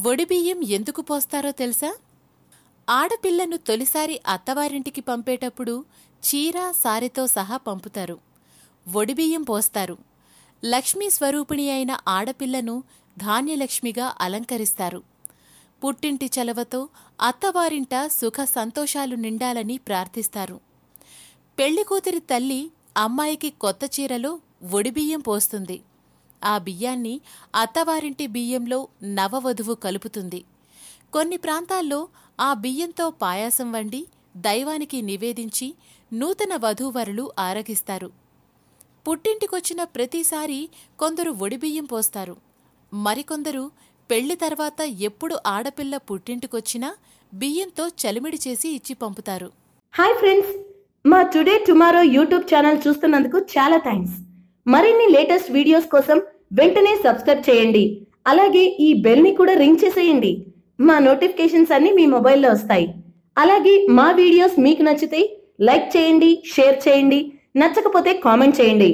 వడిబియ్యం ఎందుకు పోస్తారో తెలుసా? ఆడపిల్లను తొలిసారి అత్తవారింటికి పంపేటప్పుడు చీర సారెతో సహా పంపుతారు. వడిబియ్యం పోస్తారు. లక్ష్మీ స్వరూపిణి అయిన ఆడపిల్లను ధాన్యలక్ష్మిగా అలంకరిస్తారు. పుట్టింటి చలవతో అత్తవారింట సుఖ సంతోషాలు నిండాలని ప్రార్థిస్తారు. పెళ్లికూతురి తల్లి అమ్మాయికి కొత్త చీరలో వడిబియ్యం పోస్తుంది. ఆ బియ్యాన్ని అత్తవారింటి బియ్యంలో నవవధువు కలుపుతుంది. కొన్ని ప్రాంతాల్లో ఆ బియ్యంతో పాయాసం వండి దైవానికి నివేదించి నూతన వధూవరులు ఆరగిస్తారు. పుట్టింటికొచ్చిన ప్రతిసారి కొందరు వడిబియ్యం పోస్తారు. మరికొందరు పెళ్లి తర్వాత ఎప్పుడు ఆడపిల్ల పుట్టింటికొచ్చినా బియ్యంతో చలిమిడి చేసి ఇచ్చి పంపుతారు. హాయ్ ఫ్రెండ్స్, మా టుడే టుమారో యూట్యూబ్ ఛానల్ చూస్తున్నందుకు చాలా థ్యాంక్స్. మరిన్ని లేటెస్ట్ వీడియోస్ కోసం వెంటనే సబ్స్క్రైబ్ చేయండి. అలాగే ఈ బెల్ ని కూడా రింగ్ చేసేయండి. మా నోటిఫికేషన్స్ అన్ని మీ మొబైల్లో వస్తాయి. అలాగే మా వీడియోస్ మీకు నచ్చితే లైక్ చేయండి, షేర్ చేయండి, నచ్చకపోతే కామెంట్ చేయండి.